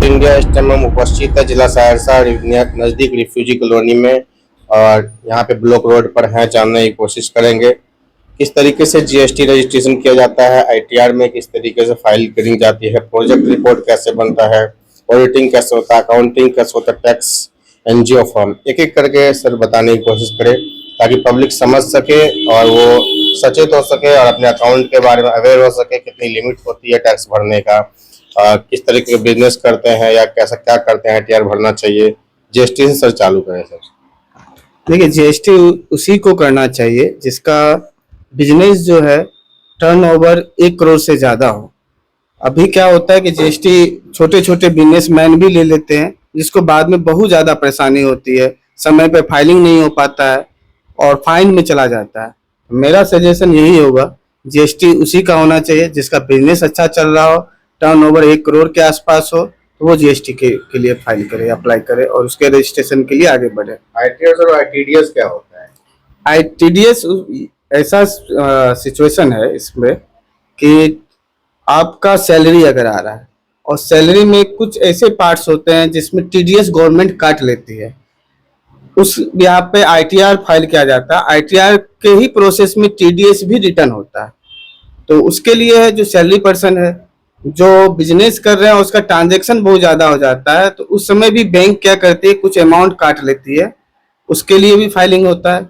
India इस time हम उपस्थित है जिला सहरसा नज़दीक रिफ्यूजी कॉलोनी में। और यहाँ पे ब्लॉक रोड पर हैं, जानने की कोशिश करेंगे किस तरीके से जीएसटी रजिस्ट्रेशन किया जाता है, आईटीआर में किस तरीके से फाइल करी जाती है, प्रोजेक्ट रिपोर्ट कैसे बनता है, ऑडिटिंग कैसे होता है, अकाउंटिंग कैसे होता है, टैक्स, एनजीओ फॉर्म, एक एक करके सर बताने की कोशिश करें ताकि पब्लिक समझ सके और वो सचेत हो सके और अपने अकाउंट के बारे में अवेयर हो सके, कितनी लिमिट होती है टैक्स भरने का, किस तरीके के बिजनेस करते हैं या कैसा क्या करते हैं, आईटीआर भरना चाहिए। जीएसटी से सर चालू करें सर। देखिए, जीएसटी उसी को करना चाहिए जिसका बिजनेस जो है टर्नओवर 1 करोड़ से ज्यादा हो। अभी क्या होता है कि जीएसटी छोटे छोटे बिजनेसमैन भी ले लेते हैं, जिसको बाद में बहुत ज्यादा परेशानी होती है, समय पे फाइलिंग नहीं हो पाता है और फाइन में चला जाता है। मेरा सजेशन यही होगा, जीएसटी उसी का होना चाहिए जिसका बिजनेस अच्छा चल रहा हो, टर्नओवर 1 करोड़ के आसपास हो, तो वो जीएसटी के लिए फाइल करे, अप्लाई करे और उसके रजिस्ट्रेशन के लिए आगे बढ़े। आईटीआर और आईटीडीएस क्या होता है? आईटीडीएस ऐसा सिचुएशन है इसमें कि आपका सैलरी अगर आ रहा है और सैलरी में कुछ ऐसे पार्ट्स होते हैं जिसमें टीडीएस गवर्नमेंट काट लेती है, उस यहाँ पे आईटीआर फाइल किया जाता है। आईटीआर के ही प्रोसेस में टीडीएस भी रिटर्न होता है। तो उसके लिए है जो सैलरी पर्सन है, जो बिजनेस कर रहे हैं, उसका ट्रांजैक्शन बहुत ज्यादा हो जाता है, तो उस समय भी बैंक क्या करती है, कुछ अमाउंट काट लेती है, उसके लिए भी फाइलिंग होता है।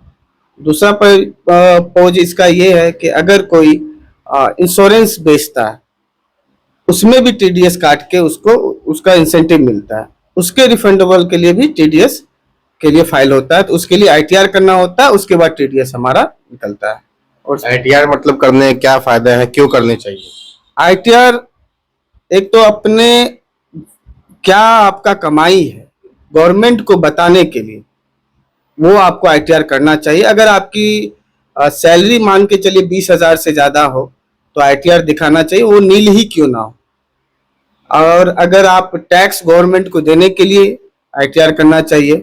दूसरा पोज इसका ये है कि अगर कोई इंश्योरेंस बेचता है, उसमें भी टीडीएस काट के उसको उसका इंसेंटिव मिलता है, उसके रिफंडेबल के लिए भी टीडीएस के लिए फाइल होता है। तो उसके लिए आईटीआर करना होता है, उसके बाद टीडीएस हमारा निकलता है। और आईटीआर मतलब करने क्या फायदा है, क्यों करने चाहिए? आईटीआर एक तो अपने क्या आपका कमाई है गवर्नमेंट को बताने के लिए वो आपको आईटीआर करना चाहिए। अगर आपकी सैलरी मान के चलिए 20,000 से ज्यादा हो तो आईटीआर दिखाना चाहिए, वो नील ही क्यों ना हो। और अगर आप टैक्स गवर्नमेंट को देने के लिए आईटीआर करना चाहिए।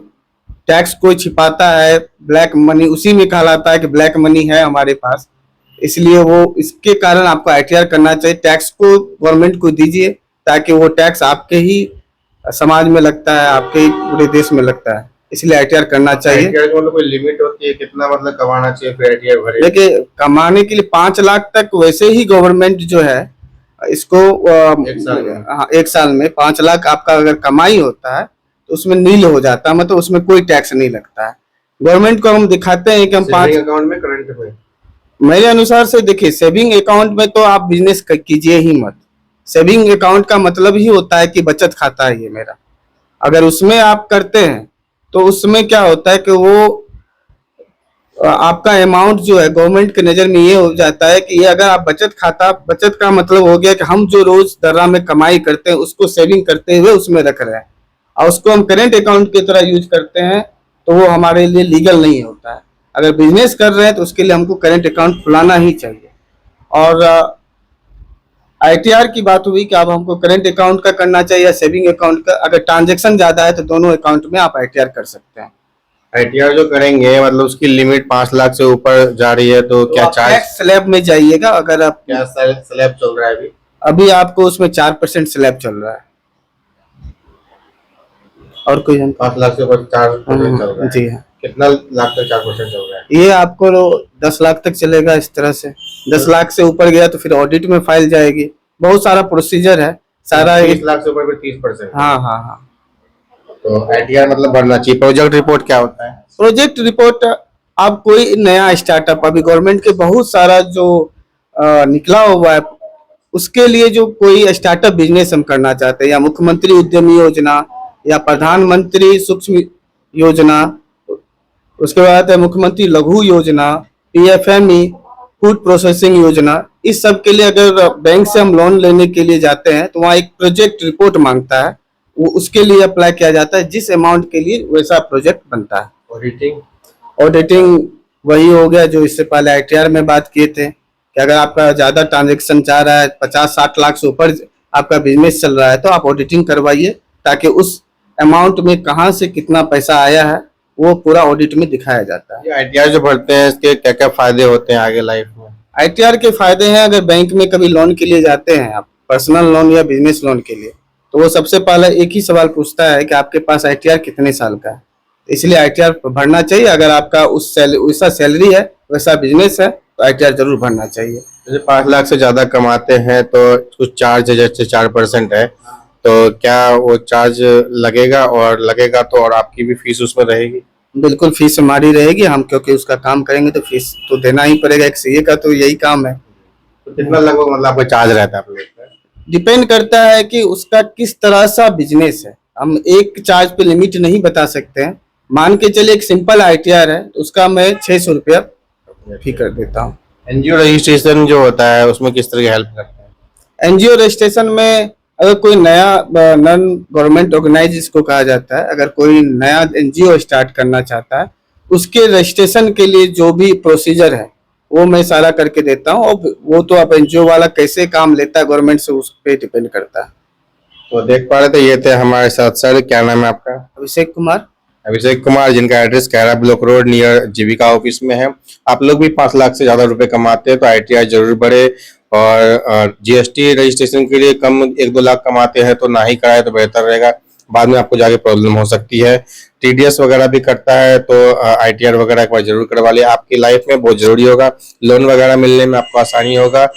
टैक्स कोई छिपाता है, ब्लैक मनी उसी में कहलाता है कि ब्लैक मनी है हमारे पास, इसलिए वो इसके कारण आपको आईटीआर करना चाहिए। टैक्स को गवर्नमेंट को दीजिए ताकि वो टैक्स आपके ही समाज में लगता है, आपके ही पूरे देश में लगता है, इसलिए आईटीआर करना चाहिए। आईटीआर मतलब कोई लिमिट होती है, कितना मतलब कमाना चाहिए फिर आईटीआर भरे? देखिए, कमाने के लिए 5 लाख तक वैसे ही गवर्नमेंट जो है इसको एक साल में 5 लाख आपका अगर कमाई होता है तो उसमें नील हो जाता है, मतलब उसमें कोई टैक्स नहीं लगता है। गवर्नमेंट को हम दिखाते हैं कि हम 5 अकाउंट में करंट में, मेरे अनुसार से देखिए, सेविंग अकाउंट में तो आप बिजनेस कीजिए ही मत। सेविंग अकाउंट का मतलब ही होता है कि बचत खाता है ये मेरा। अगर उसमें आप करते हैं तो उसमें क्या होता है कि वो आपका अमाउंट जो है गवर्नमेंट के नजर में ये हो जाता है कि ये अगर आप बचत का मतलब हो गया कि हम जो रोज दर्रा में कमाई करते हैं उसको सेविंग करते हुए उसमें रख रहे हैं और उसको हम करेंट अकाउंट की तरह यूज करते हैं, तो वो हमारे लिए लीगल नहीं होता है। अगर बिजनेस कर रहे हैं तो उसके लिए हमको करेंट अकाउंट खुलाना ही चाहिए। और आईटीआर की बात हुई कि अब हमको करेंट अकाउंट का करना चाहिए या सेविंग अकाउंट का। अगर ट्रांजैक्शन ज्यादा है तो दोनों अकाउंट में आप आईटीआर कर सकते हैं। आईटीआर जो करेंगे मतलब उसकी लिमिट 5 लाख से ऊपर जा रही है तो क्या चार्ज? स्लैब में जाइएगा। अगर आप क्या स्लैब चल रहा है अभी? अभी आपको उसमें 4% स्लैब चल रहा है। और कोई 5 लाख से ऊपर 4% चल रहा है? जी हाँ। कितना लाख तक 4% चल रहा है? ये आपको 10 लाख तक चलेगा इस तरह से। 10 लाख से ऊपर गया तो फिर ऑडिट में फाइल जाएगी, बहुत सारा प्रोसीजर है सारा। 30 लाख से ऊपर 30%? हाँ हाँ हाँ। तो आईटीआर मतलब भरना चाहिए। प्रोजेक्ट रिपोर्ट क्या होता है? प्रोजेक्ट रिपोर्ट आप कोई नया स्टार्टअप, अभी गवर्नमेंट के बहुत सारा जो निकला हुआ है, उसके लिए जो कोई स्टार्टअप बिजनेस हम करना चाहते हैं, या मुख्यमंत्री उद्यमी योजना या प्रधानमंत्री सूक्ष्म योजना, उसके बाद है मुख्यमंत्री लघु योजना, पीएफएमई, फूड प्रोसेसिंग योजना, इस सब के लिए अगर बैंक से हम लोन लेने के लिए जाते हैं तो वहाँ एक प्रोजेक्ट रिपोर्ट मांगता है, वो उसके लिए अप्लाई किया जाता है। जिस अमाउंट के लिए वैसा प्रोजेक्ट बनता है। ऑडिटिंग वही हो गया जो इससे पहले आईटीआर में बात किए थे कि अगर आपका ज्यादा ट्रांजैक्शन जा रहा है, 50-60 लाख से ऊपर आपका बिजनेस चल रहा है, तो आप ऑडिटिंग करवाइए ताकि उस अमाउंट में कहाँ से कितना पैसा आया है वो पूरा ऑडिट में दिखाया जाता है। आईटीआर जो भरते हैं इसके क्या क्या फायदे होते हैं आगे लाइफ में? आईटीआर के फायदे हैं, अगर बैंक में कभी लोन के लिए जाते हैं आप, पर्सनल लोन या बिजनेस लोन के लिए, तो वो सबसे पहले एक ही सवाल पूछता है कि आपके पास आईटीआर कितने साल का है। इसलिए आईटीआर भरना चाहिए। अगर आपका वैसा सैलरी है, वैसा बिजनेस है, तो आईटीआर जरूर भरना चाहिए। जैसे 5 लाख से ज्यादा कमाते हैं तो कुछ चार्ज है, जैसे 4% है, तो क्या वो चार्ज लगेगा? और लगेगा तो और आपकी भी फीस उसमें रहेगी? बिल्कुल फीस हमारी रहेगी। हम क्योंकि उसका काम करेंगे तो फीस तो देना ही पड़ेगा। एक सीए का तो यही काम है। तो कितना लगभग मतलब आपका चार्ज रहता है आप लोग का? डिपेंड करता है कि उसका किस तरह सा बिजनेस है। हम एक चार्ज पे लिमिट नहीं बता सकते हैं। मान के चलिए एक सिंपल आईटीआर है तो उसका मैं 600 रुपया फी कर देता हूँ। एनजीओ रजिस्ट्रेशन जो होता है उसमें किस तरह की हेल्प करता है? एनजीओ रजिस्ट्रेशन में अगर कोई नया नॉन गवर्नमेंट ऑर्गेनाइज जिसको कहा जाता है, अगर कोई नया एनजीओ स्टार्ट करना चाहता है, उसके रजिस्ट्रेशन के लिए जो भी प्रोसीजर है वो मैं सारा करके देता हूँ। और वो तो अब एनजीओ वाला कैसे काम लेता है गवर्नमेंट से, उस पर डिपेंड करता है। तो देख पा रहे थे, ये थे हमारे साथ सर। क्या नाम है आपका? अभिषेक कुमार। अभिषेक कुमार, जिनका एड्रेस कैरा ब्लॉक रोड नियर जीविका ऑफिस में है। आप लोग भी 5 लाख से ज्यादा रुपए कमाते हैं तो आईटीआर जरूर बढ़े। और जीएसटी रजिस्ट्रेशन के लिए कम 1-2 लाख कमाते हैं तो ना ही कराए तो बेहतर रहेगा, बाद में आपको जाके प्रॉब्लम हो सकती है। टीडीएस वगैरह भी करता है तो आईटीआर वगैरह एक बार जरूर करवा लिया, आपकी लाइफ में बहुत जरूरी होगा। लोन वगैरह मिलने में आपको आसानी होगा।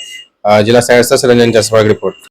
जिला सहरसा से रंजन जायसवाल की रिपोर्ट।